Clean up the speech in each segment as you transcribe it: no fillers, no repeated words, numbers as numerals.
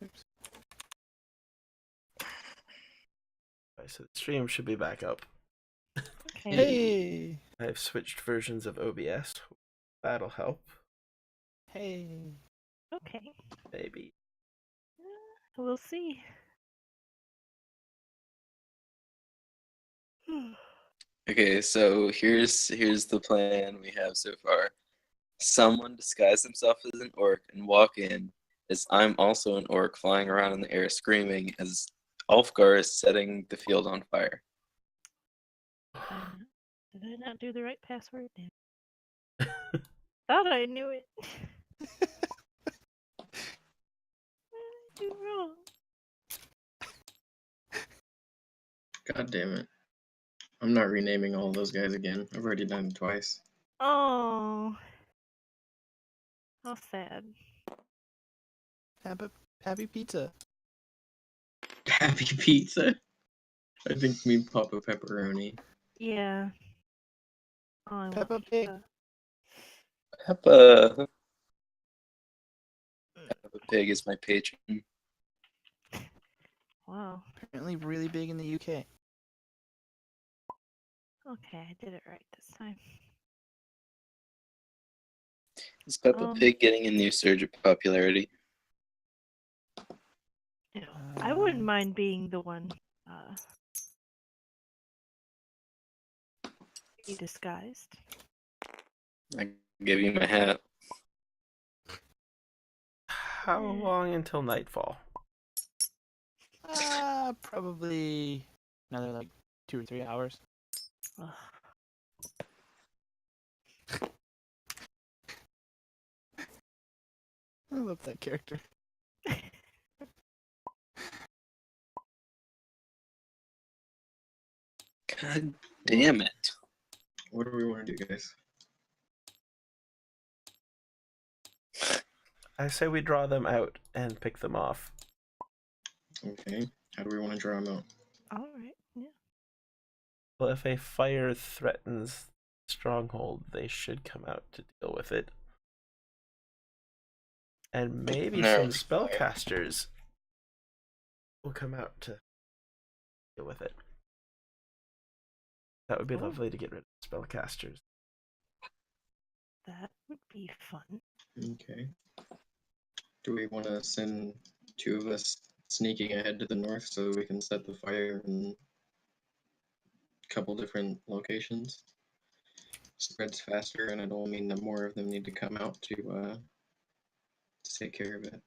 Oops. Right, so the stream should be back up. Okay. Hey! I've switched versions of OBS. That'll help. Hey! Okay. Maybe. We'll see. Okay, so here's the plan we have so far. Someone disguise himself as an orc and walk in, as I'm also an orc flying around in the air screaming as Ulfgar is setting the field on fire. Did I not do the right password? Damn. Thought I knew it. What did I do wrong? God damn it. I'm not renaming all those guys again. I've already done it twice. Oh. How sad. Happy pizza. Happy Pizza? I think me Papa Pepperoni. Yeah. Oh, I Peppa want Pig. pizza. Peppa Pig is my patron. Wow. Apparently really big in the UK. Okay, I did it right this time. Is Peppa Pig getting a new surge of popularity? You know, I wouldn't mind being the one be disguised. I give you my hat. How long until nightfall? Probably another like 2 or 3 hours. Ugh. I love that character. God damn it. What do we want to do, guys? I say we draw them out and pick them off. Okay. How do we want to draw them out? Alright, yeah. Well, if a fire threatens stronghold, they should come out to deal with it. And maybe No. some spellcasters will come out to deal with it. That would be lovely to get rid of spellcasters. That would be fun. Okay. Do we want to send 2 of us sneaking ahead to the north so we can set the fire in a couple different locations? Spreads faster, and it'll mean that more of them need to come out to take care of it.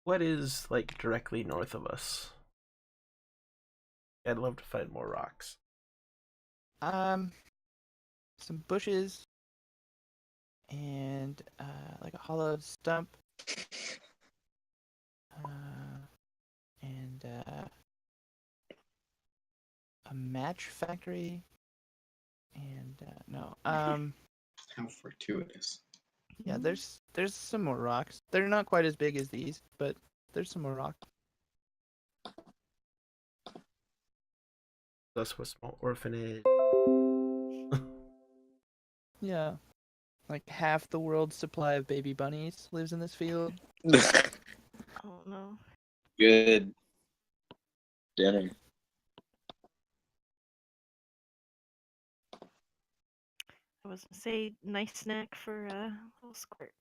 What is, like, directly north of us? I'd love to find more rocks. Some bushes and like a hollow stump. And a match factory. And no. How fortuitous. Yeah, there's some more rocks. They're not quite as big as these, but there's some more rocks. Plus a small orphanage. Yeah. Like half the world's supply of baby bunnies lives in this field. Oh no. Good dinner. I was gonna say nice snack for a little squirt.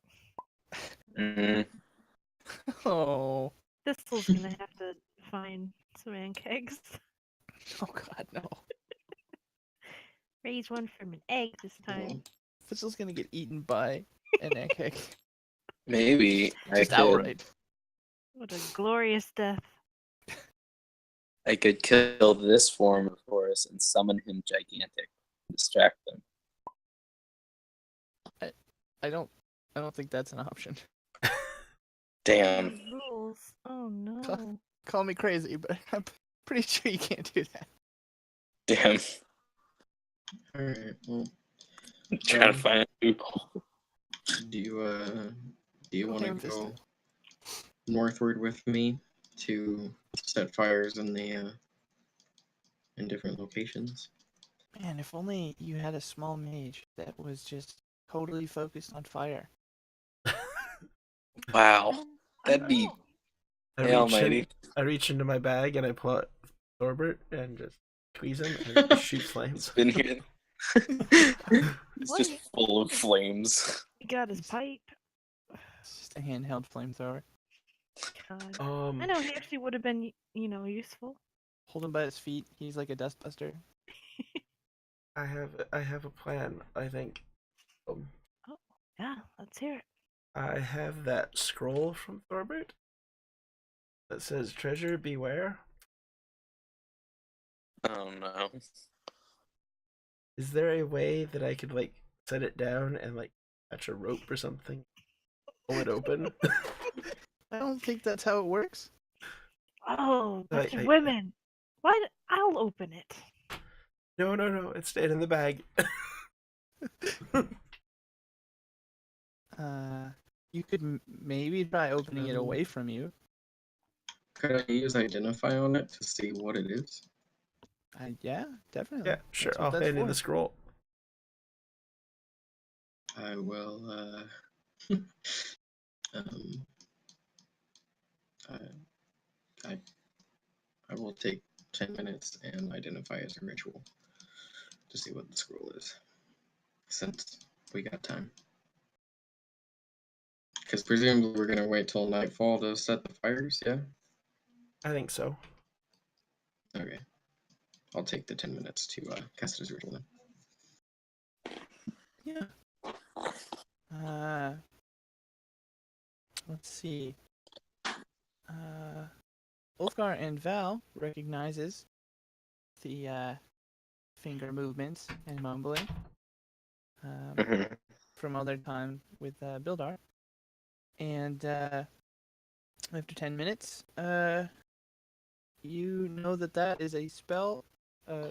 Mm. Oh. Thistle's gonna have to find some ant eggs. Oh god, no. Raise one from an egg this time. This'll's gonna get eaten by an egg. Maybe Just outright. What a glorious death. I could kill this form of Horus and summon him gigantic. Distract them. I don't think that's an option. Damn. Rules. Oh no. Call me crazy, but I'm pretty sure you can't do that. Damn. Alright, well, I'm trying to find people. do you want to Ham go fisted. northward with me to set fires in the in different locations? Man, if only you had a small mage that was just totally focused on fire. Wow. That'd be I Hey, reach, in, almighty. I reach into my bag and I pull out Thorbert and just squeeze him and he shoots It's flames. been here. It's What? just full of flames. He got his pipe. It's just a handheld flamethrower. God. I know he actually would have been, useful. Hold him by his feet. He's like a dustbuster. I have a plan. I think. Yeah, let's hear it. I have that scroll from Thorbert that says "Treasure beware." Oh no. Is there a way that I could like set it down and like attach a rope or something, pull it open? I don't think that's how it works. Oh, that's I- women. Why? I'll open it. No, it stayed in the bag. You could maybe try opening it away from you. Could I use Identify on it to see what it is? Yeah, definitely. Yeah, sure. That's what I'll that's hand you for. the scroll. I will. Um, I will take 10 minutes and identify as a ritual to see what the scroll is, since we got time. Because presumably we're gonna wait till nightfall to set the fires, yeah? I think so. Okay. I'll take the 10 minutes to cast his ritual then. Yeah. Let's see. Ulfgar and Val recognizes the finger movements and mumbling from all their time with Bildar. And after 10 minutes, you know that is a spell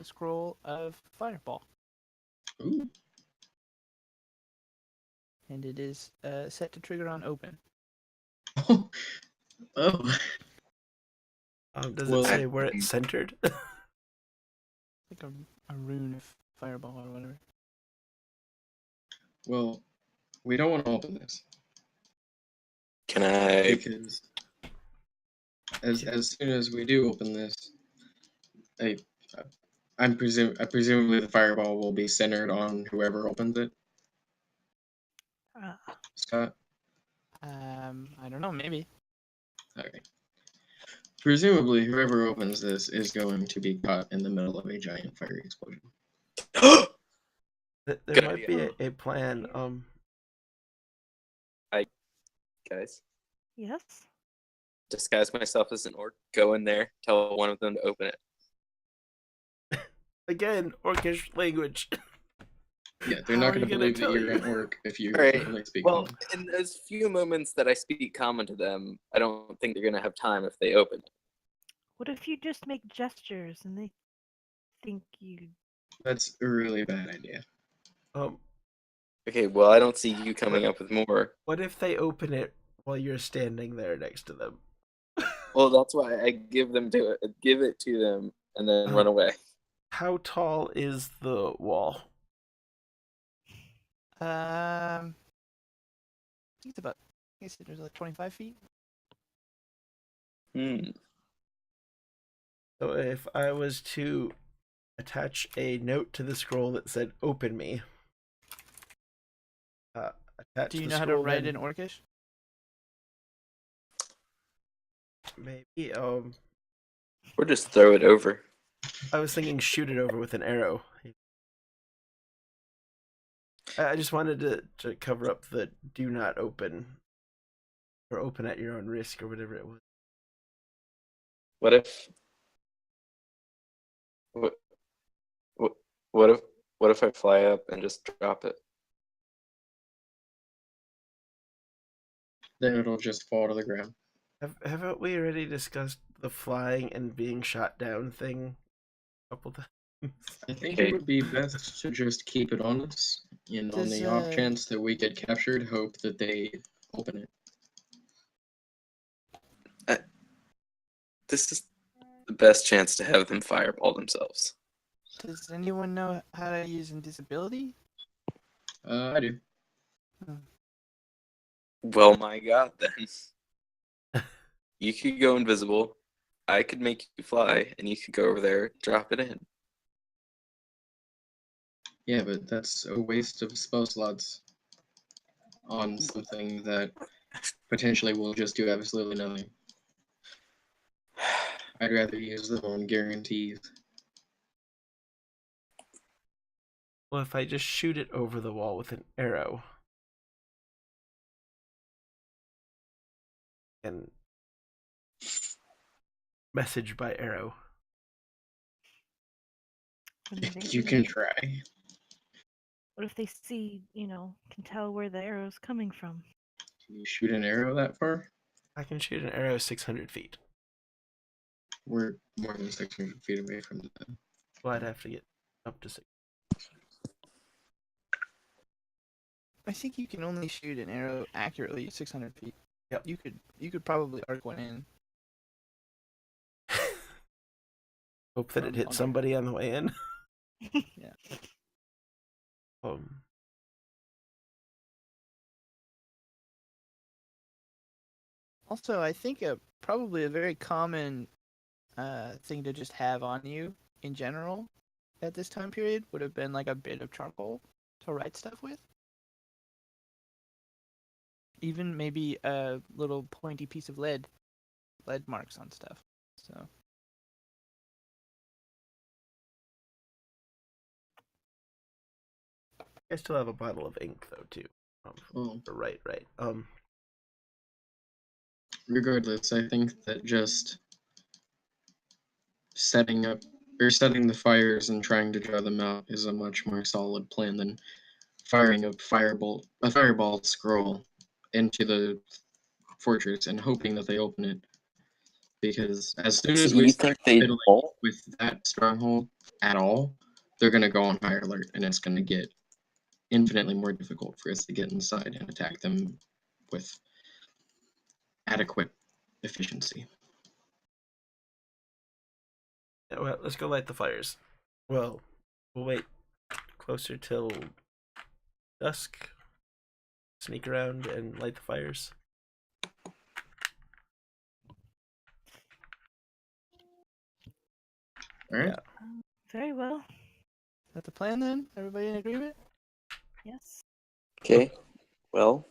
scroll of Fireball. Ooh. And it is set to trigger on open. Oh. Does Well, it say where it's centered? Like a rune of Fireball or whatever. Well, we don't want to open this. Can I? Because as soon as we do open this, presumably the fireball will be centered on whoever opens it. Scott? I don't know, maybe. Okay. Presumably whoever opens this is going to be caught in the middle of a giant fiery explosion. There Good might idea. be a plan. Guys, Yes. disguise myself as an orc. Go in there. Tell one of them to open it. Again, orcish language. Yeah, they're How not are going to you gonna believe that tell you're you? an orc if you Alright, only speak well, common. in those few moments that I speak common to them, I don't think they're gonna have time if they open it. What if you just make gestures and they think you? That's a really bad idea. Okay, well, I don't see you coming up with more. What if they open it while you're standing there next to them? Well, that's why I give it to them, and then run away. How tall is the wall? I think it's about. I guess there's like 25 feet. So if I was to attach a note to the scroll that said "Open me," attach Do you the know how to scroll write then- in Orcish? Maybe. Or just throw it over. I was thinking shoot it over with an arrow. I just wanted to cover up the "do not open" or "open at your own risk" or whatever it was. What if? What if I fly up and just drop it? Then it'll just fall to the ground. Haven't we already discussed the flying and being shot down thing a couple times? I think Okay. it would be best to just keep it on us, and on the off chance that we get captured, hope that they open it. This is the best chance to have them fireball themselves. Does anyone know how to use invisibility? I do. Well, my God, then. You could go invisible. I could make you fly, and you could go over there, drop it in. Yeah, but that's a waste of spell slots on something that potentially will just do absolutely nothing. I'd rather use them on guarantees. Well, if I just shoot it over the wall with an arrow and message by arrow. And then they You see- can try. What if they see, can tell where the arrow's coming from? Can you shoot an arrow that far? I can shoot an arrow 600 feet. We're more than 600 feet away from that. Well, I'd have to get up to 6. I think you can only shoot an arrow accurately 600 feet. Yep. You could probably arc one in. Hope that it From hit on somebody on the way in. Yeah. Um, Also, I think probably a very common thing to just have on you in general at this time period would have been like a bit of charcoal to write stuff with. Even maybe a little pointy piece of lead marks on stuff. So I still have a bottle of ink though too. Well, Right. regardless, I think that just setting the fires and trying to draw them out is a much more solid plan than firing a fireball scroll into the fortress and hoping that they open it. Because as soon as So we you start think they fiddling won't? with that stronghold at all, they're gonna go on high alert, and it's gonna get infinitely more difficult for us to get inside and attack them with adequate efficiency. Yeah, well, let's go light the fires. Well, we'll wait closer till dusk. Sneak around and light the fires. All right. Yeah. Very well. is that the plan then? Everybody in agreement? Yes. Okay. Well,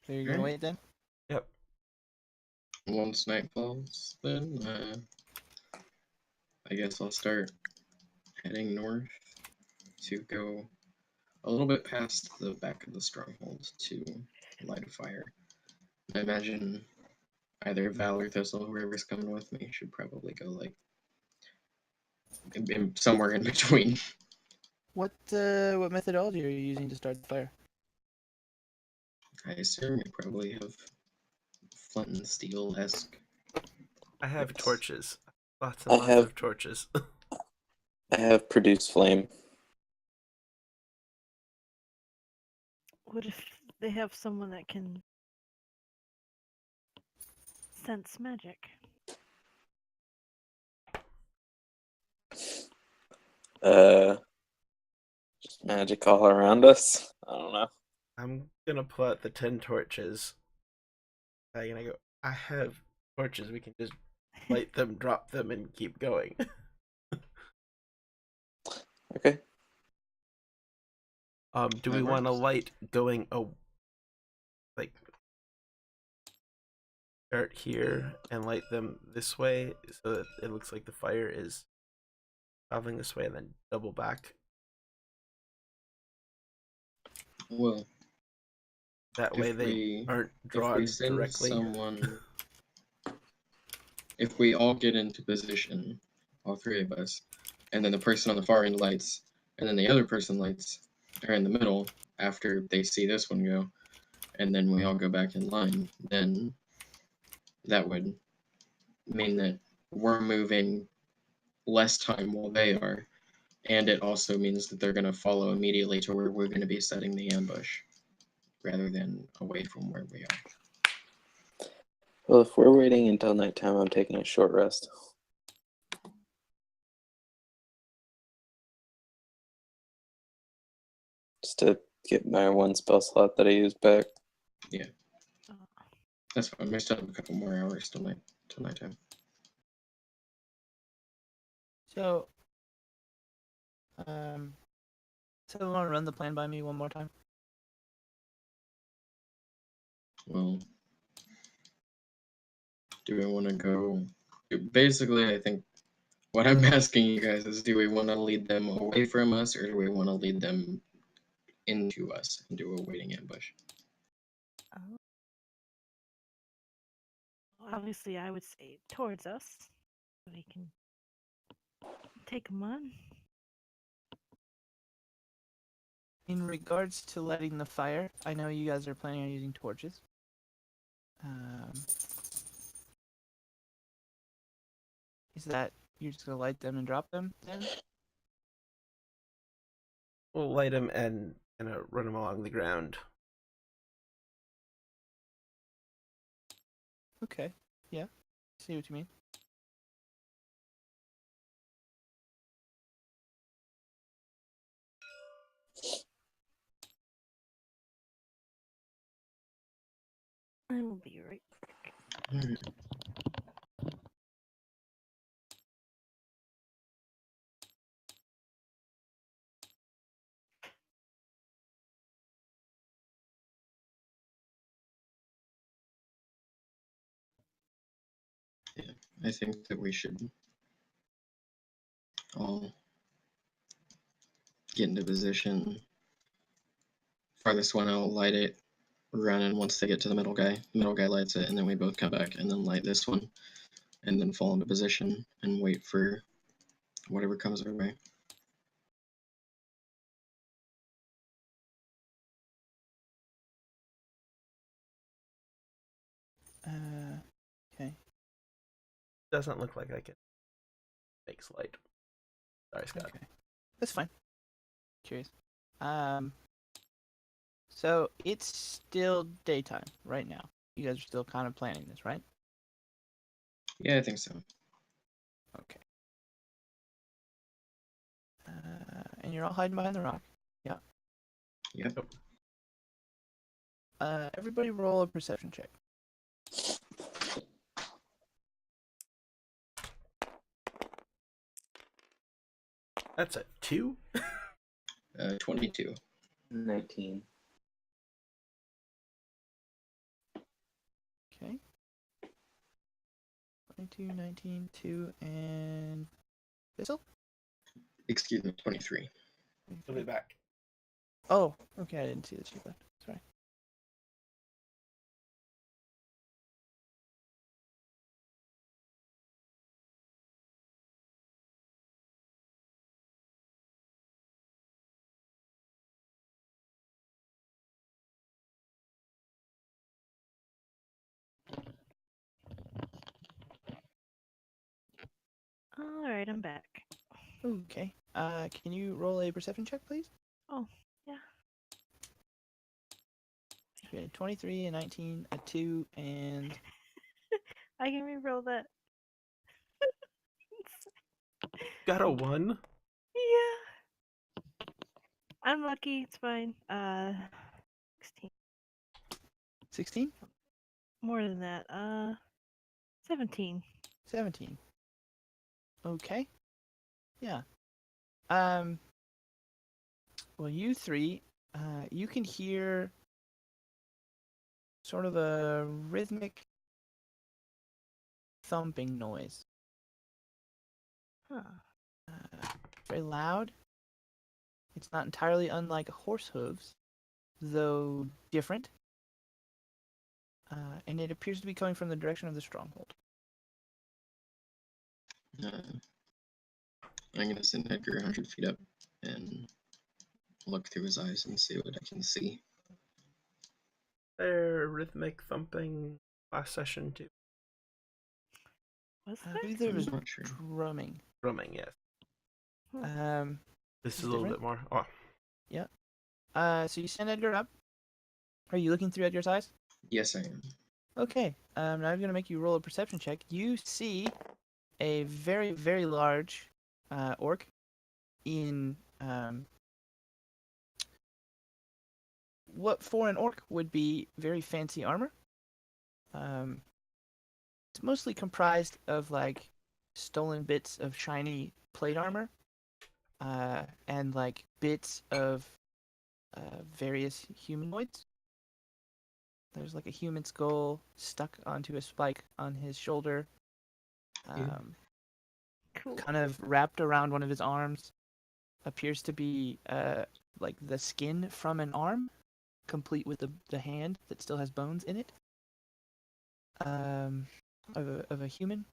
So you're gonna wait then? Yep. Once night falls, then I guess I'll start heading north to go a little bit past the back of the stronghold to light a fire. I imagine either Val or Thistle, whoever's coming with me, should probably go like somewhere in between. What methodology are you using to start the fire? I assume you probably have flint and steel-esque. I have Yes. torches. Lots I and lots have- of torches. I have produced flame. What if they have someone that can sense magic? Just magic all around us. I don't know. I'm gonna pull out the 10 torches. I'm gonna go. I have torches. We can just light them, drop them, and keep going. Okay. Do we That want to works. light going like start here and light them this way so that it looks like the fire is traveling this way and then double back? Well, That way if they we aren't if drawn we send directly. someone, if we all get into position, all three of us, and then the person on the far end lights, and then the other person lights, or in the middle after they see this one go, and then we all go back in line, then that would mean that we're moving less time while they are, and it also means that they're going to follow immediately to where we're going to be setting the ambush rather than away from where we are. Well, if we're waiting until nighttime, I'm taking a short rest. just to get my one spell slot that I used back. Oh, That's fine. We still have a couple more hours till nighttime. So, so want to run the plan by me one more time? Well, do we want to go? Basically, I think what I'm asking you guys is, do we want to lead them away from us, or do we want to lead them into us and do a waiting ambush? oh. Obviously, I would say towards us. So we can take them on. In regards to lighting the fire, I know you guys are planning on using torches. Is that you're just gonna light them and drop them then? We'll light them and run them along the ground. Okay, yeah, see what you mean. I will be right. Alright. Yeah, I think that we should all get into position. Farthest one out, light it, run, and once they get to the middle guy lights it, and then we both come back and then light this one, and then fall into position and wait for whatever comes our way. Okay. Doesn't look like I can make light. Sorry, Scott. Okay, that's fine. Curious. So it's still daytime right now. You guys are still kind of planning this, right? Yeah, I think so. Okay. And you're all hiding behind the rock. Yeah. Yep. Everybody roll a perception check. That's a 2? 22. 19. Okay. 22, 19, 2, and Thistle? Excuse me, 23. He'll be back. Oh, okay, I didn't see the sheet left. Sorry. Alright, I'm back. Okay. Can you roll a perception check, please? Oh, yeah. Okay, 23, a 19, a 2, and I can reroll that. Got a 1? Yeah. I'm lucky, it's fine. 16. 16? More than that. 17. 17. Okay. Yeah. Well, you three, you can hear sort of a rhythmic thumping noise. Huh. Very loud. It's not entirely unlike horse hooves, though different. And it appears to be coming from the direction of the stronghold. I'm gonna send Edgar 100 feet up and look through his eyes and see what I can see. There, rhythmic thumping last session too. Was I there? believe there was I'm not sure. drumming. Drumming, yes. This is It's a little different. bit more. Oh, So you send Edgar up. Are you looking through Edgar's eyes? Yes, I am. Okay. Now I'm gonna make you roll a perception check. You see a very, very large orc in what for an orc would be very fancy armor. It's mostly comprised of like stolen bits of shiny plate armor, and like bits of various humanoids. There's like a human skull stuck onto a spike on his shoulder, Cool. kind of wrapped around one of his arms. Appears to be like the skin from an arm, complete with the hand that still has bones in it. Of a human.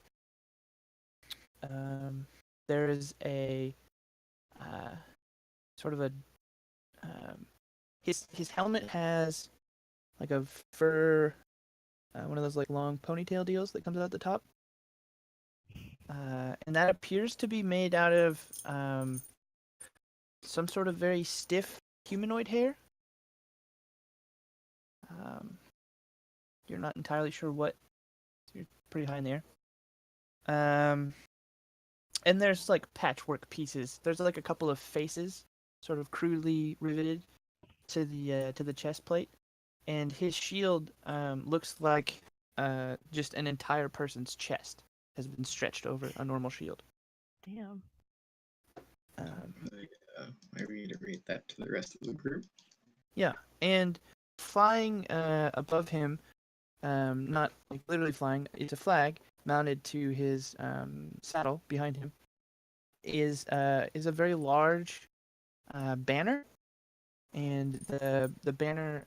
There is a sort of a his helmet has like a fur, one of those like long ponytail deals that comes out the top, and that appears to be made out of some sort of very stiff humanoid hair. You're not entirely sure what. You're pretty high in the air. And there's like patchwork pieces. There's like a couple of faces, sort of crudely riveted to the chest plate, and his shield looks like just an entire person's chest has been stretched over a normal shield. Damn. I reiterate that to the rest of the group. Yeah, and flying above him, not like literally flying, it's a flag mounted to his saddle behind him, is a very large banner, and the banner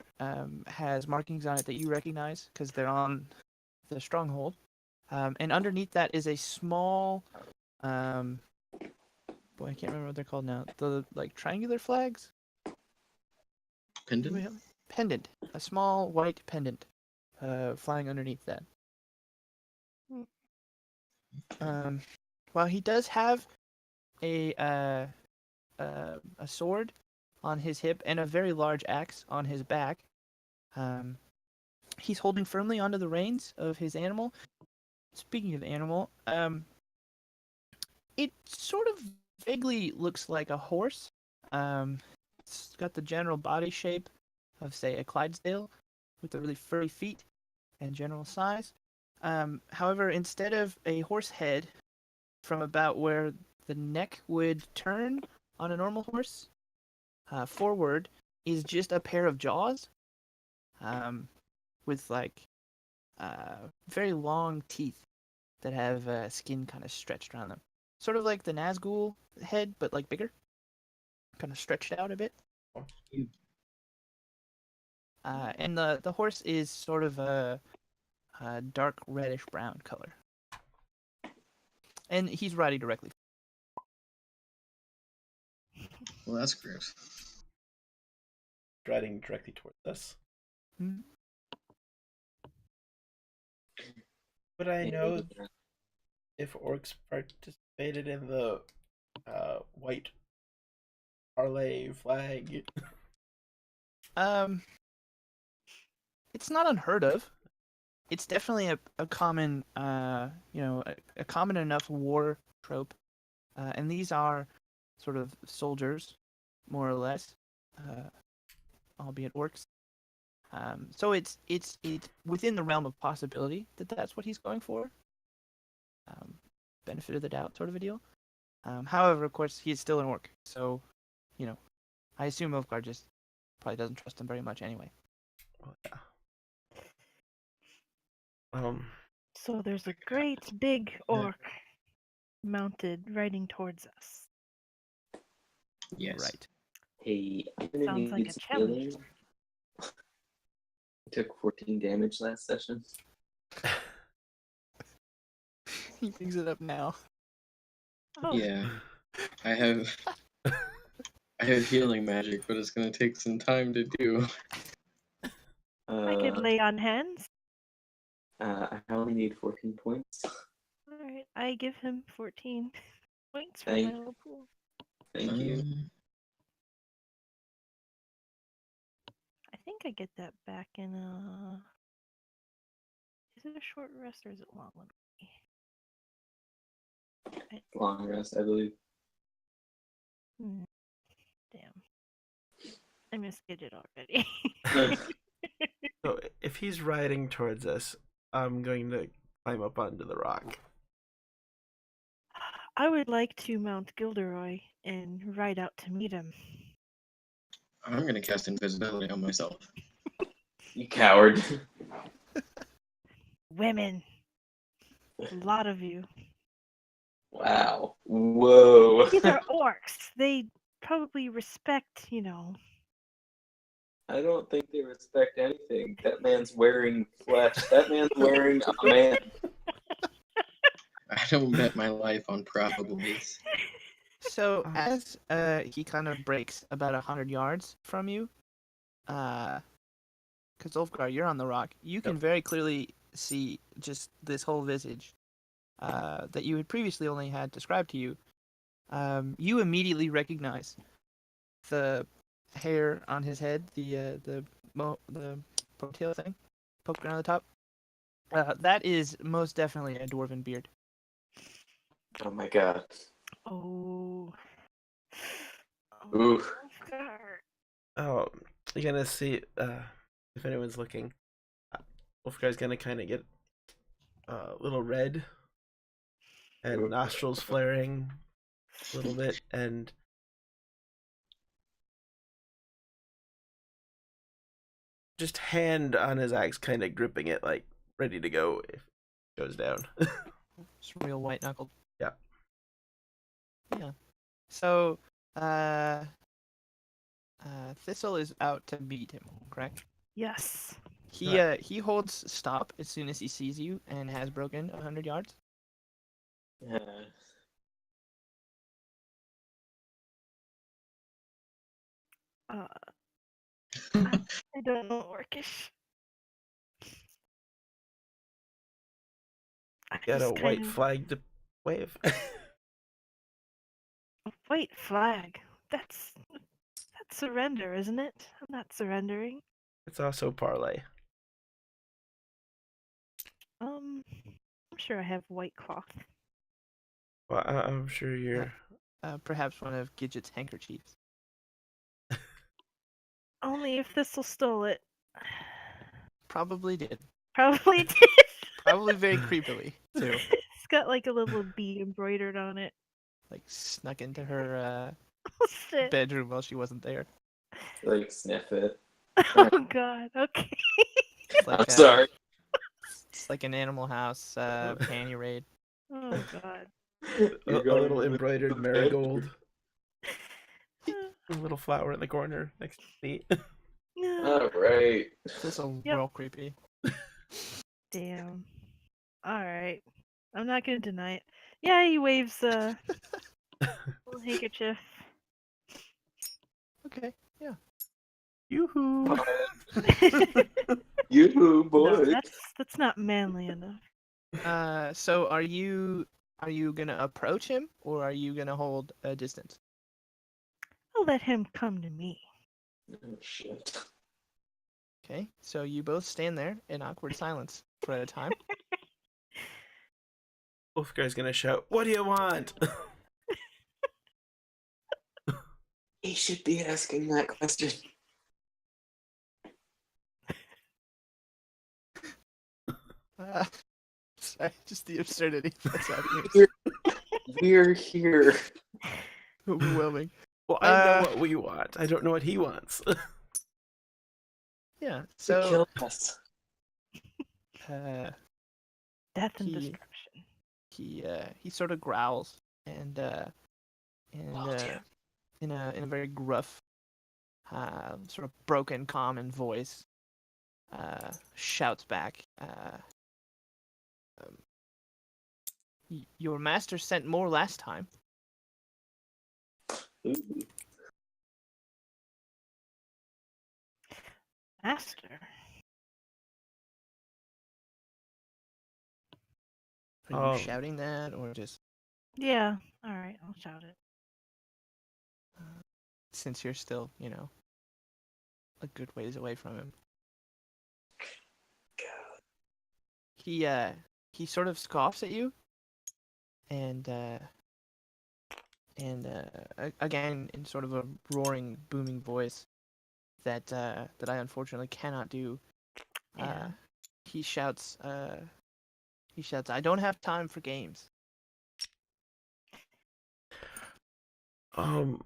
has markings on it that you recognize because they're on the stronghold, and underneath that is a small, boy, I can't remember what they're called now. The like triangular flags. Pendant? Pendant, a small white pendant, flying underneath that. While he does have a sword on his hip and a very large axe on his back, he's holding firmly onto the reins of his animal. Speaking of animal, it sort of vaguely looks like a horse. It's got the general body shape of, say, a Clydesdale, with the really furry feet and general size. However, instead of a horse head from about where the neck would turn on a normal horse, forward is just a pair of jaws, with like very long teeth that have skin kind of stretched around them. Sort of like the Nazgul head, but like bigger. Kind of stretched out a bit. And the horse is sort of a dark reddish brown color. And he's riding directly. Well, that's gross. Riding directly towards us. Hmm? Would I know if orcs participated in the white parlay flag? It's not unheard of. It's definitely a common, a common enough war trope. And these are sort of soldiers, more or less, albeit orcs. So it's within the realm of possibility that that's what he's going for. Benefit of the doubt sort of a deal. However, of course, he is still an orc, so, I assume Ulfgar just probably doesn't trust him very much anyway. Well, yeah. So there's a great big orc mounted riding towards us. Yes. Right. Hey, I'm gonna Sounds like need a some challenge. healing. I took 14 damage last session. He picks it up now. Oh, Yeah. I have healing magic, but it's gonna take some time to do. I could lay on hands. I only need 14 points. Alright, I give him 14 points for Thank- my little pool. Thank you. I think I get that back in a... Is it a short rest or is it a long one? Long rest, I believe. Hmm. Damn. I misgid it already. So if he's riding towards us, I'm going to climb up onto the rock. I would like to mount Gilderoy and ride out to meet him. I'm gonna cast invisibility on myself. You coward. Women. A lot of you. Wow. Whoa. These are orcs. They probably respect, I don't think they respect anything. That man's wearing flesh. That man's wearing a man. I don't bet my life on probablys. So as he kind of breaks about 100 yards from you, because Ulfgar, you're on the rock, you can very clearly see just this whole visage that you had previously only had described to you. You immediately recognize the hair on his head, the ponytail thing, poking around the top. That is most definitely a dwarven beard. Oh my god. Oh. Ooh. God. Oh, you're gonna see if anyone's looking. Wolfgar's gonna kind of get a little red, and nostrils flaring a little bit, and just hand on his axe, kind of gripping it, like ready to go if it goes down. Just real white knuckled. Yeah. Yeah. So, Thistle is out to beat him, correct? Yes. He holds stop as soon as he sees you and has broken 100 yards. Yeah. I don't know Orcish. I Got a just white kind of- flag to wave. A white flag. That's surrender, isn't it? I'm not surrendering. It's also parlay. I'm sure I have white cloth. Well, I'm sure you're. Perhaps one of Gidget's handkerchiefs. Only if Thistle stole it. Probably did. Probably did. Probably very creepily, too. It's got like a little bee embroidered on it. Like, snuck into her Oh shit. bedroom while she wasn't there. Like, sniff it. Oh god, okay. It's like, I'm sorry. It's like an Animal House panty raid. Oh god. A little embroidered marigold. A little flower in the corner next to the seat. Alright. This is Yep. real creepy. Damn. Alright. I'm not gonna deny it. Yeah, he waves a little handkerchief. Okay, yeah. Yoo-hoo! You boy. No, that's not manly enough. So are you gonna approach him or are you gonna hold a distance? I'll let him come to me. Oh shit. Okay, so you both stand there in awkward silence for a time. Wolfgar's gonna shout, "What do you want?" He should be asking that question. Sorry, just the absurdity that's happening. We're here. Overwhelming. Well, I know what we want. I don't know what he wants. Yeah. To So kill us. Death and He- destruction. he sort of growls and Well, yeah. in a very gruff, sort of broken, common voice, shouts back. Your master sent more last time. Ooh. Master. Are you Oh. shouting that or just Yeah. Alright, I'll shout it. since you're still, a good ways away from him? He sort of scoffs at you, and again in sort of a roaring, booming voice, that that I unfortunately cannot do. Yeah. He shouts, "I don't have time for games." Um,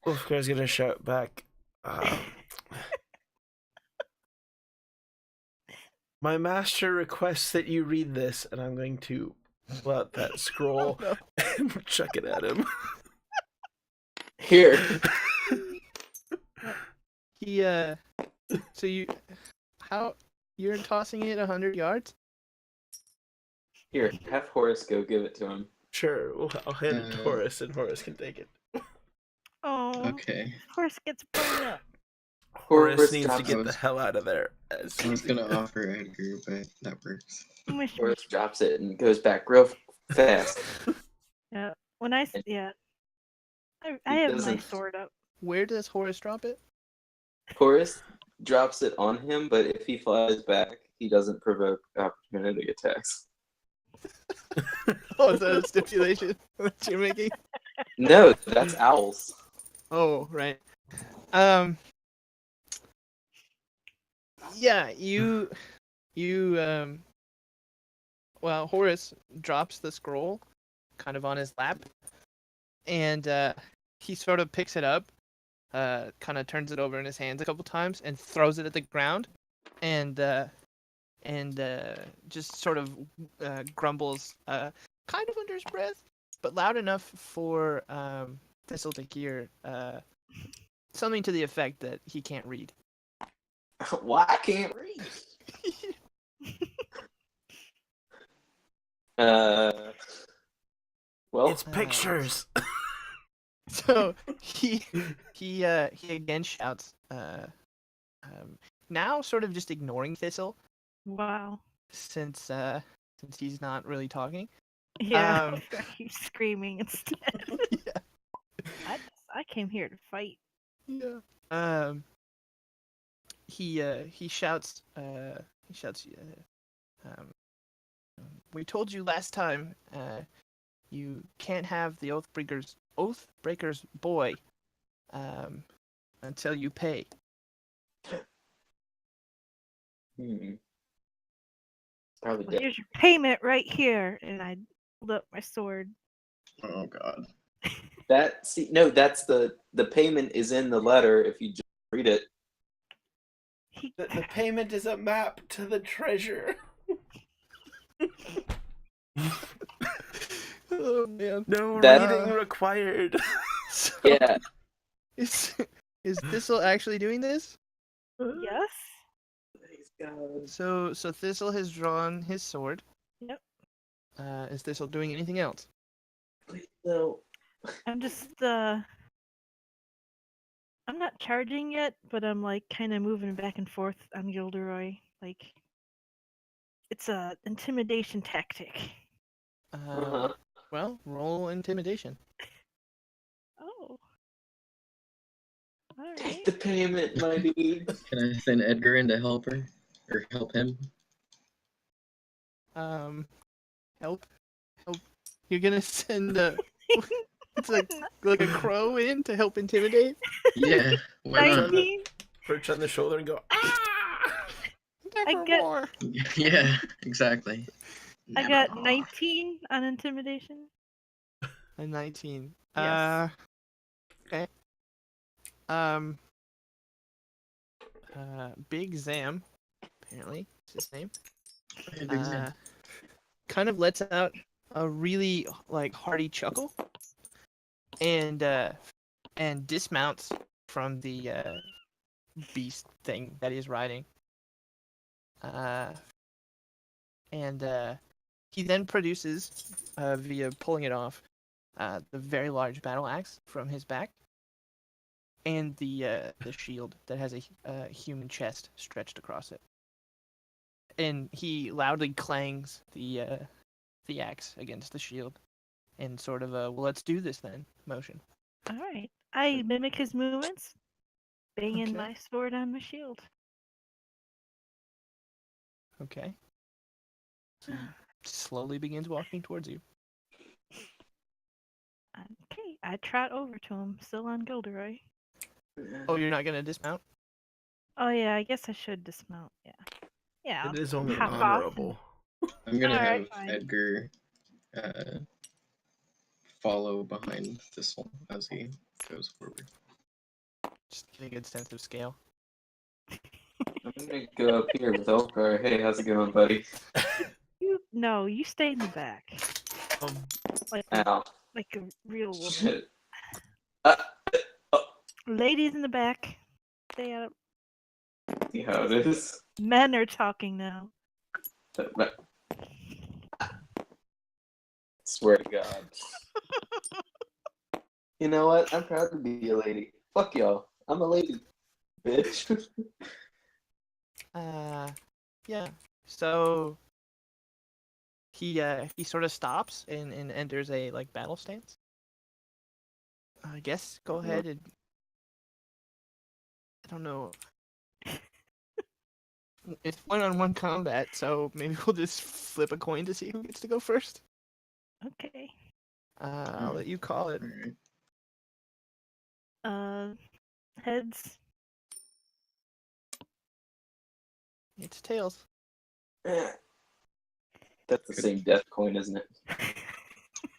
Wolfgar's gonna shout back. My master requests that you read this, and I'm going to pull out that scroll No. and chuck it at him. Here. He so you're tossing it 100 yards? Here, have Horace go give it to him. Sure, I'll hand it to Uh, Horace, and Horace can take it. Oh, Okay. horse gets blown up. Horace needs to drops get it. the hell out of there. As I was gonna offer Edgar, but that works. Mush, mush. Horace drops it and goes back real fast. Yeah. When I And yeah, I he have my doesn't- sword up. Where does Horace drop it? Horace drops it on him, but if he flies back, he doesn't provoke opportunity attacks. Oh, is that a stipulation that you're making? No, that's owls. Oh, right. Yeah, well, Horace drops the scroll kind of on his lap, and he sort of picks it up, kind of turns it over in his hands a couple times, and throws it at the ground, and just sort of grumbles, kind of under his breath, but loud enough for Thistle to hear, something to the effect that he can't read. Why I can't read? Well, It's pictures. So he again shouts, now sort of just ignoring Thistle Wow. since he's not really talking. Yeah. He's screaming instead. Yeah. I came here to fight. Yeah. He shouts, we told you last time, you can't have the Oathbreaker's boy, until you pay. probably Well, dead. here's your payment right here, and I pulled up my sword. Oh god. That's the payment is in the letter if you just read it. He, The payment is a map to the treasure. Oh man. No That- reading required. So, Yeah. is Thistle actually doing this? yes. So Thistle has drawn his sword. Yep. Is Thistle doing anything else? No. I'm just I'm not charging yet, but I'm like kind of moving back and forth on Gilderoy. Like it's a intimidation tactic. Uh-huh. Well, roll intimidation. Oh. All Take right. the payment, my dude. Can I send Edgar in to help her? Or help him? Help. You're gonna send it's like a crow in to help intimidate. Yeah. Why not? 19. Perch on the shoulder and go, ah! Nevermore. Yeah, exactly. I got Never. 19 on intimidation. A 19. Yes. Okay. Big Zam, apparently is his name. Hey, Big Sam. Kind of lets out a really hearty chuckle, and dismounts from the beast thing that he's riding. And he then produces, via pulling it off, the very large battle axe from his back, and the shield that has a human chest stretched across it. And he loudly clangs the axe against the shield, in sort of a "well, let's do this then" motion. All right. I mimic his movements, banging Okay. my sword on my shield. Okay. He slowly begins walking towards you. I trot over to him, still on Gilderoy. Oh, you're not gonna dismount? Oh yeah, I guess I should dismount. Yeah. Yeah. It is only hop off honorable. I'm gonna Alright, have fine. Edgar follow behind Thistle as he goes forward. Just get a good sense of scale. I'm gonna go up here with Elkar. Hey, how's it going, buddy? You stay in the back. Like a, Ow. like a real woman. Shit. Ladies in the back. Stay out. See how it is? Men are talking now. Swear to God. You know what? I'm proud to be a lady. Fuck y'all. I'm a lady, bitch. Yeah. So he sort of stops and enters a like battle stance. I guess go ahead and I don't know. It's one-on-one combat, so maybe we'll just flip a coin to see who gets to go first. Okay. I'll let you call it. Alright. Heads. It's tails. That's the same death coin, isn't it?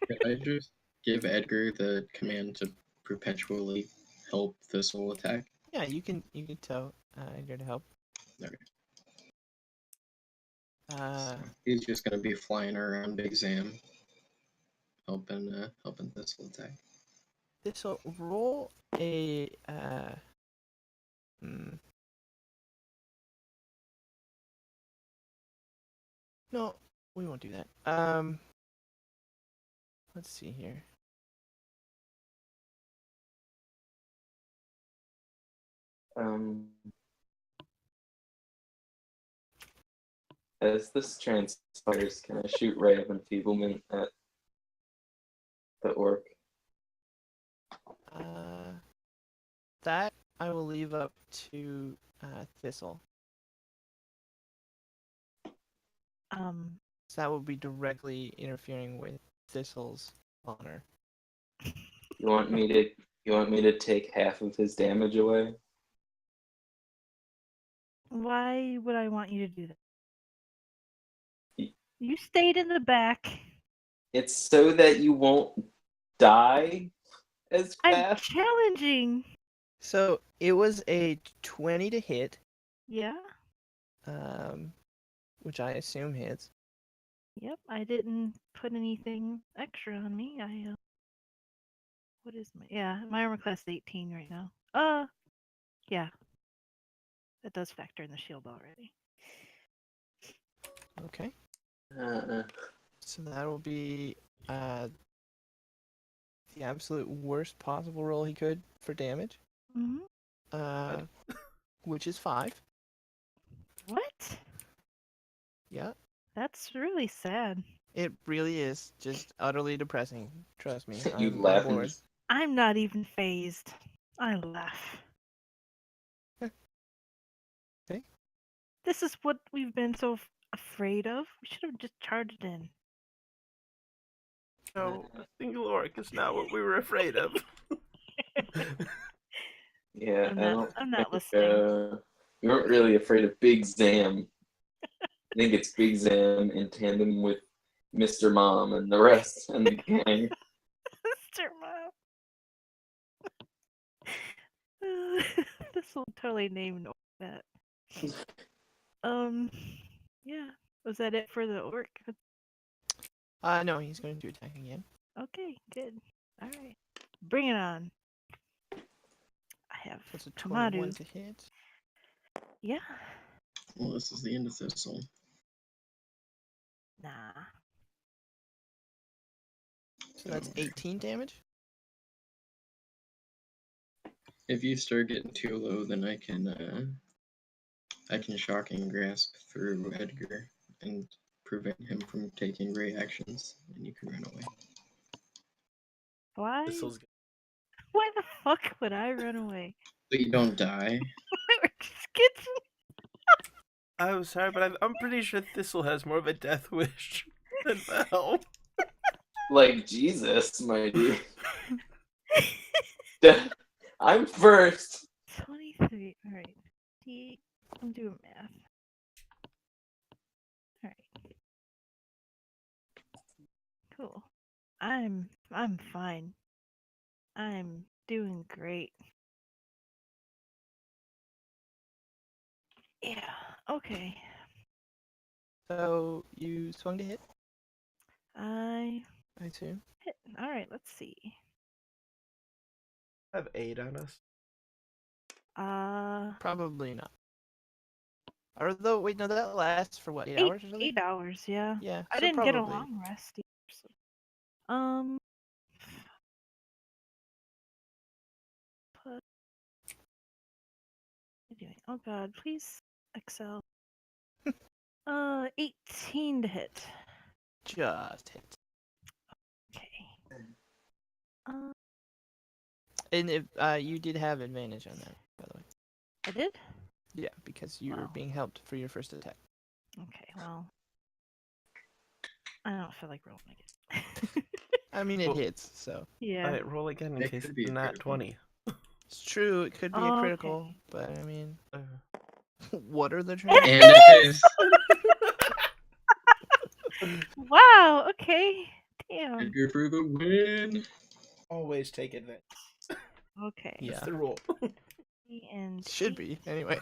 Could I just give Edgar the command to perpetually help Thistle attack? Yeah, you can tell Edgar to help. Okay. He's He's just gonna be flying around Big Zam, helping Thistle attack. this will roll a No, we won't do that. Let's see here. As this transpires, can I shoot Ray of Enfeeblement at the orc? That I will leave up to Thistle. So that will be directly interfering with Thistle's honor. You want me to take half of his damage away? Why would I want you to do that? You stayed in the back. It's so that you won't die as I'm fast. challenging. So it was a 20 to hit, Yeah. which I assume hits. Yep. I didn't put anything extra on me. What is my armor class is 18 right now. Yeah. That does factor in the shield already. Okay. So that will be the absolute worst possible roll he could for damage. Mm-hmm. Which is 5. What? Yeah. That's really sad. It really is just utterly depressing. Trust me. You I'm laugh on board. I'm not even phased. I laugh. Okay. This is what we've been so afraid of. We should have just charged in. No, a single orc is not what we were afraid of. Yeah, I'm not listening. We weren't really afraid of Big Zam. I think it's Big Zam in tandem with Mr. Mom and the rest and the gang. Mr. Mom. This will totally name that. Yeah. Was that it for the orc? No, he's going to attack again. Okay, good. All right, bring it on. I have That's a 21 to hit. Yeah. Well, this is the end of Thistle. Nah. So that's 18 damage. If you start getting too low, then I can shocking grasp through Edgar and prevent him from taking reactions, and you can run away. Why? Thistle's Why the fuck would I run away? So you don't die. We're just kidding. I'm sorry, but I'm pretty sure Thistle has more of a death wish than Val. Like Jesus, my dude. I'm first. 23. All right. I'm doing math. All right. Cool. I'm fine. I'm doing great. Yeah. Okay. So you swung to hit, I I assume. hit. All right. Let's see. Have 8 on us. Probably not. Or though, wait, no, that lasts for what, 8 hours or something? 8 hours. Yeah. Yeah, I so didn't get a probably. long rest. Either, so. Put. What are you doing? Oh God, please Excel. 18 to hit. Just hit. Okay. And if you did have advantage on that, by the way. I did? Yeah, because you were Wow. being helped for your first attack. Okay, well. I don't feel like rolling again. I mean, it Well- hits, so. Yeah. Alright, roll again in It case could be it's a not critical. 20. It's true, it could be a Okay. critical, but I mean, Uh, what are the chances? And it is. Wow, okay. Damn. Edgar for the win. always take advantage. Okay. Yeah. That's the rule. And Should be, anyway.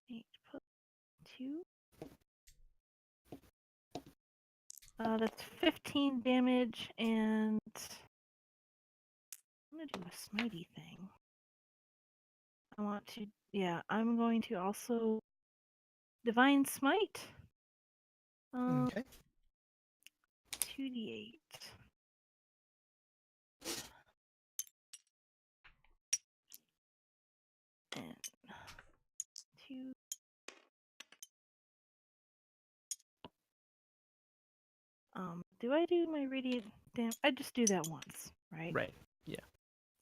8 plus 2. That's 15 damage, and I'm gonna do a smitey thing. I want to, yeah, I'm going to also divine smite. Okay. 2d8. And 2. Do I do my radiant damage? I just do that once, right? Right. Yeah.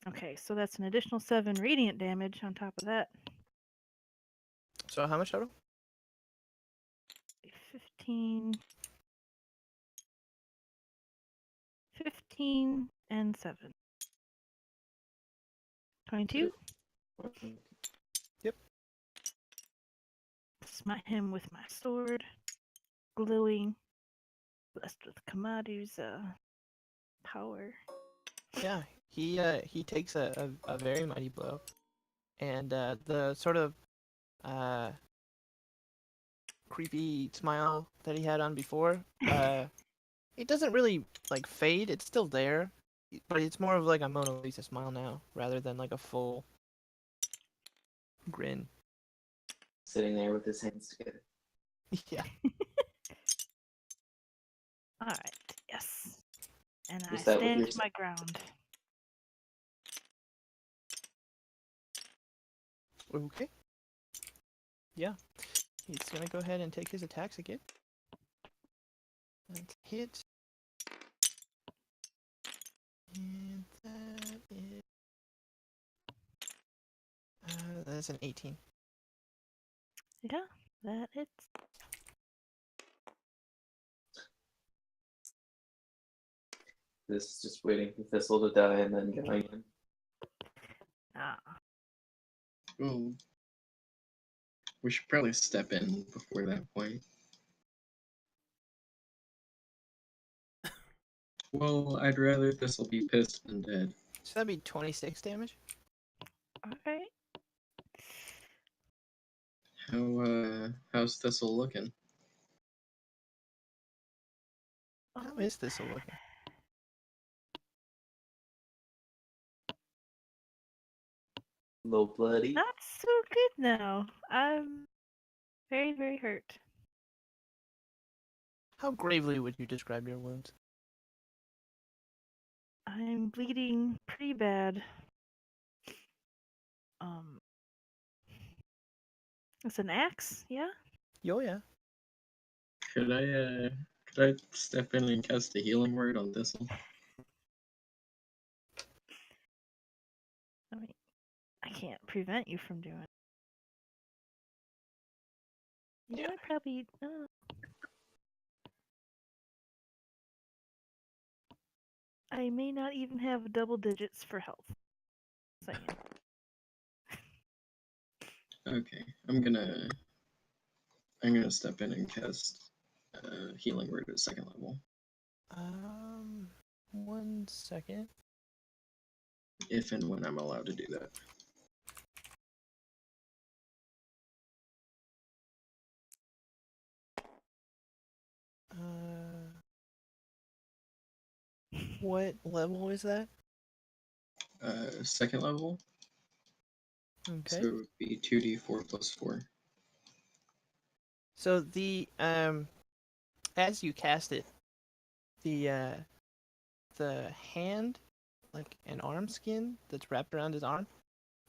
Okay, so that's an additional 7 radiant damage on top of that. So how much total? 15 and 7. 22? Yep. Smite him with my sword. Glowing. Blessed with Kamadu's power. Yeah, he takes a very mighty blow, and the sort of creepy smile that he had on before, it doesn't really like fade. It's still there, but it's more of like a Mona Lisa smile now, rather than like a full grin. Sitting there with his hands together. Yeah. Alright, yes. And I Was that what stand you're my ground. Okay. Yeah. He's gonna go ahead and take his attacks again. Let's hit. And that is. That's an 18. Yeah, that hits. This is just waiting for Thistle to die and then going in. Ah. Ooh. We should probably step in before that point. Well, I'd rather this'll be pissed than dead. So that'd be 26 damage. Alright. How's Thistle looking? How is this looking? A little bloody. Not so good now. I'm very, very hurt. How gravely would you describe your wounds? I'm bleeding pretty bad. It's an axe, yeah? Oh yeah. Could I step in and cast a healing word on Thistle? I mean, I can't prevent you from doing it. You know, I probably. I may not even have double digits for health. Saying. Okay, I'm gonna step in and cast healing word at 2nd level. 1 second. If and when I'm allowed to do that. What level is that? 2nd level, Okay. so it would be 2d4 plus 4. So the as you cast it, the hand, like an arm skin that's wrapped around his arm,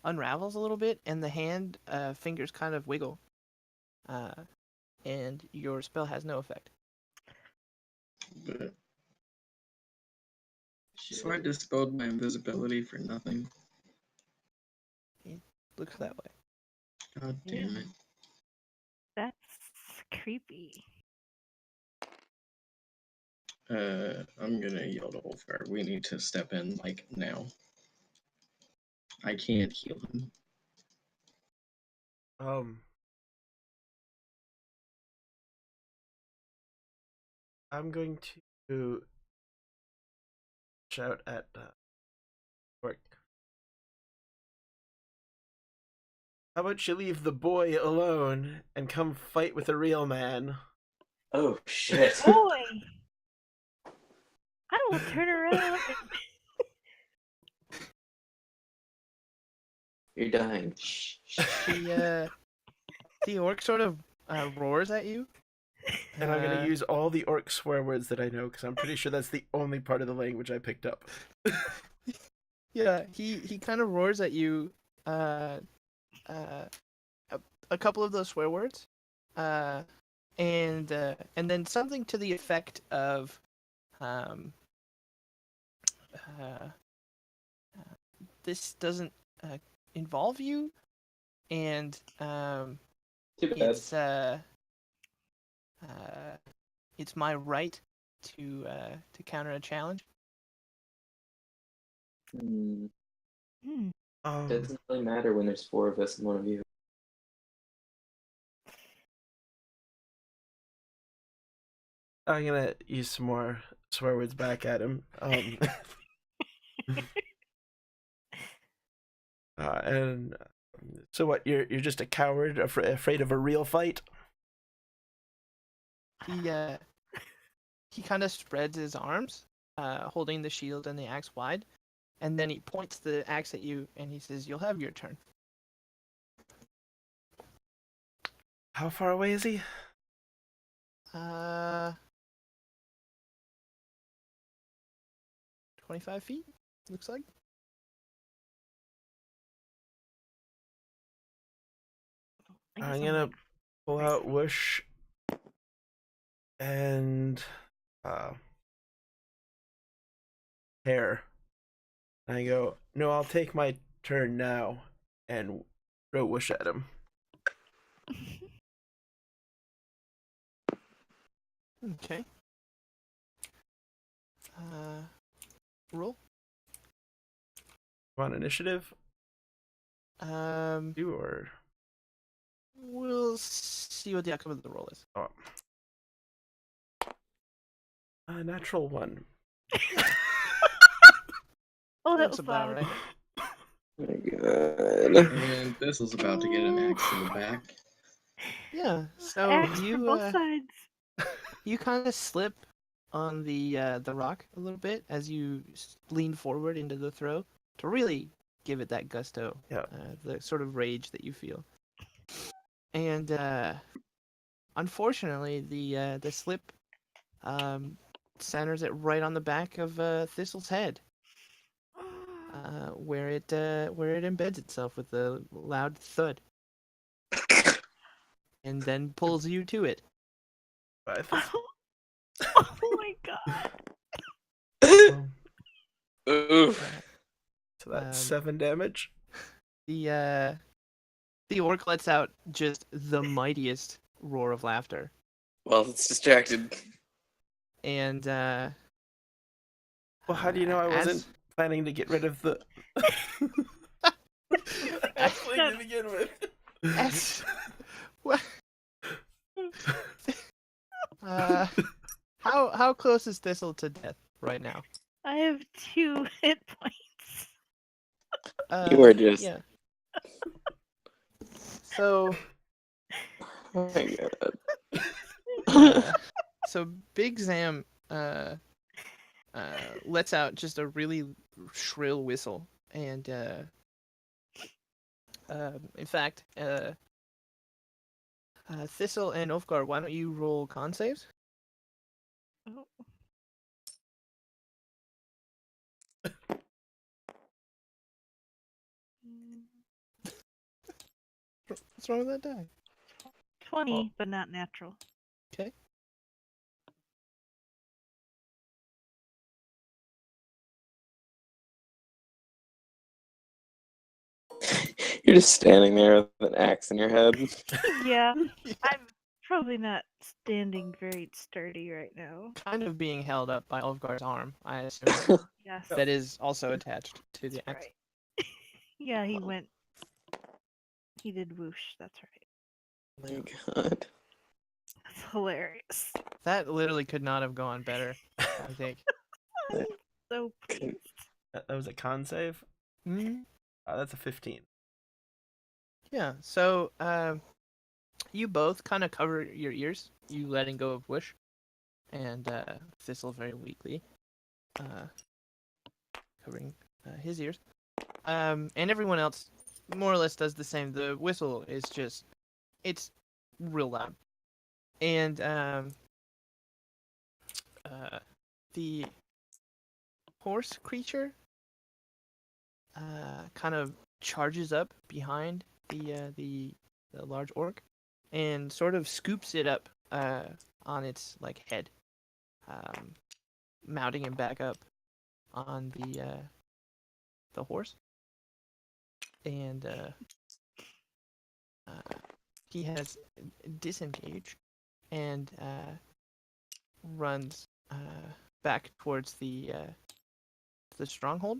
unravels a little bit, and the hand fingers kind of wiggle, and your spell has no effect. But so I dispelled my invisibility for nothing. It looks that way. God damn it. That's creepy. I'm gonna yell to Wolfgar. We need to step in, like, now. I can't heal him. I'm going to shout at Orc. How about you leave the boy alone and come fight with a real man? Oh shit! Boy! I will turn around and You're dying. Shh. The orc sort of roars at you. And I'm going to use all the orc swear words that I know, because I'm pretty sure that's the only part of the language I picked up. Yeah, he kind of roars at you. A couple of those swear words, and then something to the effect of, this doesn't involve you, and Too bad. it's my right to counter a challenge. Hmm. Hmm. Doesn't really matter when there's 4 of us and 1 of you. I'm going to use some more swear words back at him. And so what, you're just a coward, afraid of a real fight? He kind of spreads his arms, holding the shield and the axe wide, and then he points the axe at you and he says, "You'll have your turn." How far away is he? 25 feet, looks like. I'm gonna pull out Whoosh and Hair. And I go, no, I'll take my turn now, and throw Whoosh at him. Okay. Roll. On initiative? Um, You or we'll see what the outcome of the roll is. oh. Natural 1. Oh, that Looks was about loud. right. Oh my god. And this is about to get an axe in the back. Yeah. So Axe you from both sides. you kind of slip on the rock a little bit as you lean forward into the throw to really give it that gusto. Yeah. The sort of rage that you feel. And unfortunately, the slip centers it right on the back of Thistle's head, where it embeds itself with a loud thud, and then pulls you to it. Oh my god. Oof. So that's 7 damage. The orc lets out just the mightiest roar of laughter, Well, it's distracted. and Well, how do you know I wasn't As- planning to get rid of the halfling to begin with? as what? How close is Thistle to death right now? I have 2 hit points. You are just. Yeah. So Oh my god. so Big Zam lets out just a really shrill whistle, and in fact, Thistle and Ulfgar, why don't you roll con saves? Oh. What's wrong with that die? 20, but not natural. Okay. You're just standing there with an axe in your head. Yeah, I'm probably not standing very sturdy right now. Kind of being held up by Ulfgar's arm, I assume. Yes, That is also attached to the that's axe. right. Yeah, he went. He did whoosh. That's right. Oh my god. That's hilarious. That literally could not have gone better, I think. I'm so pleased. That was a con save? Mm, That's a 15. yeah, so you both kind of cover your ears, you letting go of Wish, and Thistle very weakly covering his ears. And everyone else more or less does the same. The whistle is just, it's real loud. And the horse creature kind of charges up behind the large orc and sort of scoops it up on its like head, mounting him back up on the horse, and he has disengaged and runs back towards the stronghold.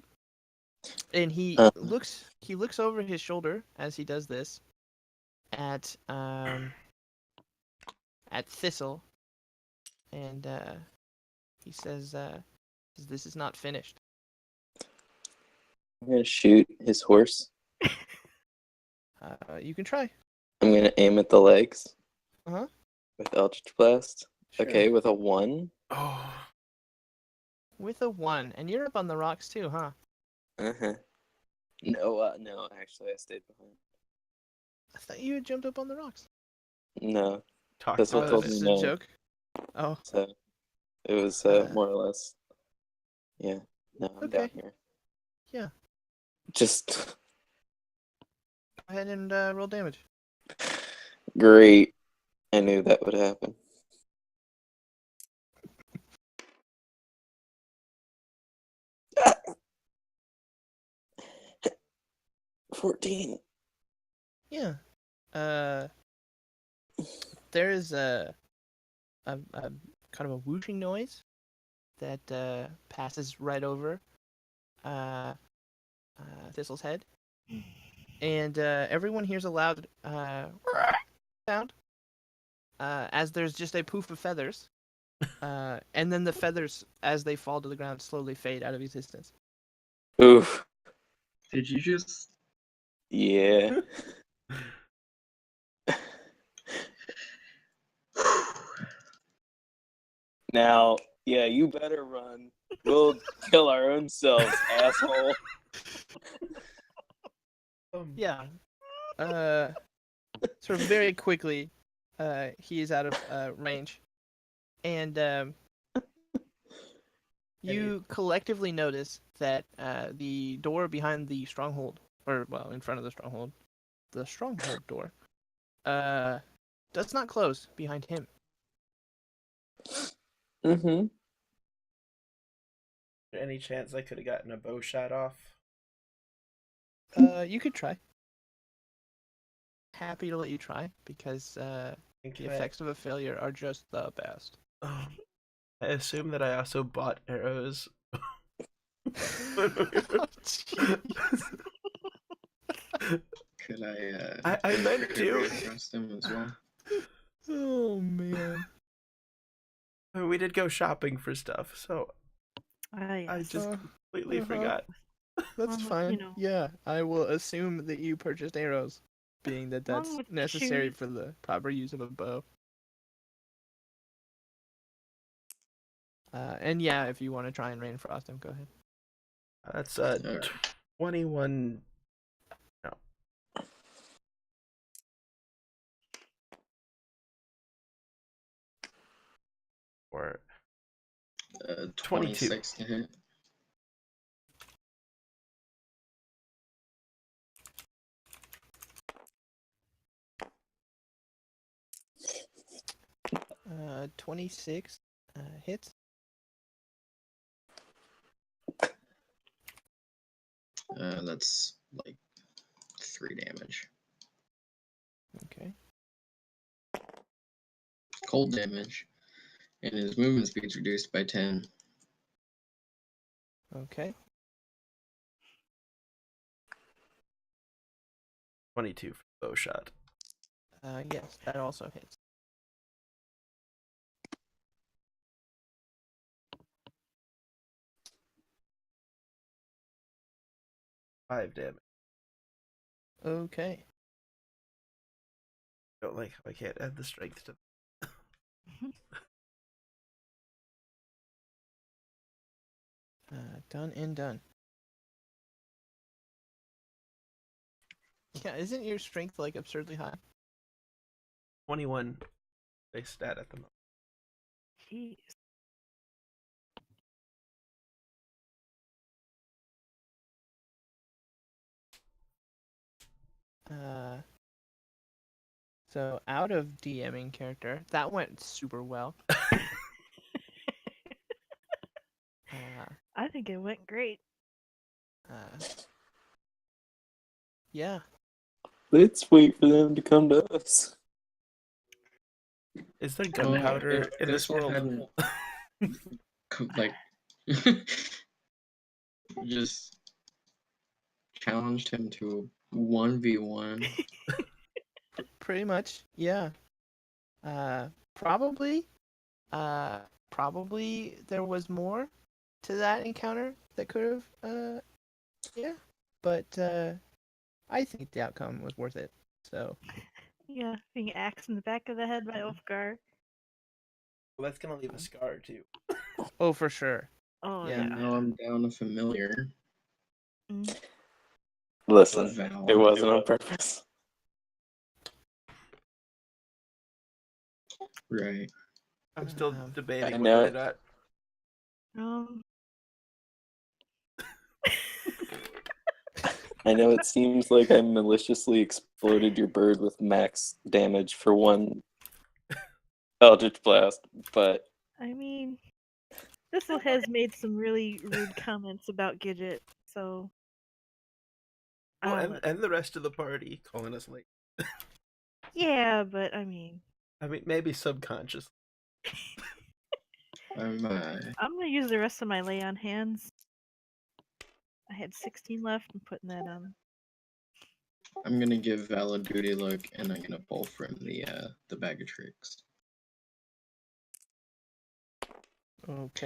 And he looks over his shoulder as he does this at Thistle, and he says, "This is not finished." I'm gonna shoot his horse. You can try. I'm gonna aim at the legs. Uh-huh. With Eldritch Blast. Sure. Okay, with a 1. Oh. With a 1, and you're up on the rocks too, huh? Uh-huh. No, actually I stayed behind. I thought you had jumped up on the rocks. No. Talk That's to what us. told This me is a no. joke. Oh, So it was more or less. Yeah. No, I'm down Okay. here. Yeah. Just go ahead and roll damage. great. I knew that would happen. Ah! 14. Yeah. There is a kind of a whooshing noise that passes right over Thistle's head, and everyone hears a loud sound as there's just a poof of feathers, and then the feathers, as they fall to the ground, slowly fade out of existence. Oof. Did you just? Yeah. Now, yeah, you better run. We'll kill our own selves, asshole. Yeah. Sort of very quickly, he is out of range, and you collectively notice that the door behind the stronghold, or well, in front of the stronghold door, does not close behind him. Mm-hmm. Any chance I could have gotten a bow shot off? You could try. Happy to let you try, because the effects of a failure are just the best. I assume that I also bought arrows Oh, jeez. Could I? I meant could I to. raid across them as well? Oh man. We did go shopping for stuff, so Yes. I just Uh, completely uh-huh. forgot. That's Well, fine. you know. Yeah, I will assume that you purchased arrows, being that Along that's with necessary shoes. for the proper use of a bow. And yeah, if you want to try and rainfrost him, go ahead. That's Alright. 21. No. Or 22. 26 to hit. Uh, 26 hits. That's like 3 damage. Okay. Cold damage. And his movement speed's reduced by 10. Okay. 22 for the bow shot. Yes, that also hits. Five damage. Okay. Don't like how I can't add the strength to. Done and done. Yeah, isn't your strength like absurdly high? 21 base stat at the moment. Jeez. So out of DMing character, that went super well. I think it went great. Yeah. Let's wait for them to come to us. Is there Well, gunpowder if in this I world? hadn't, like, just challenged him to 1v1. Pretty much, yeah. Probably there was more to that encounter that could have, yeah. But I think the outcome was worth it. So Yeah, being axed in the back of the head by Ulfgar. Well, that's gonna leave a scar too. oh, for sure. Oh Yeah. And now I'm down a familiar. Mm. Listen, Val. it wasn't on purpose. Right. I'm still Um, debating I whether know or it. not. Um. I know it seems like I maliciously exploded your bird with max damage for one Eldritch Blast, but I mean, Thistle has made some really rude comments about Gidget, so. Well, I'll and, let- and the rest of the party calling us late. Yeah, but I mean, I mean, maybe subconscious. I'm gonna use the rest of my lay on hands. I had 16 left. I'm putting that on. I'm gonna give Val a duty look, and I'm gonna pull from the bag of tricks. okay.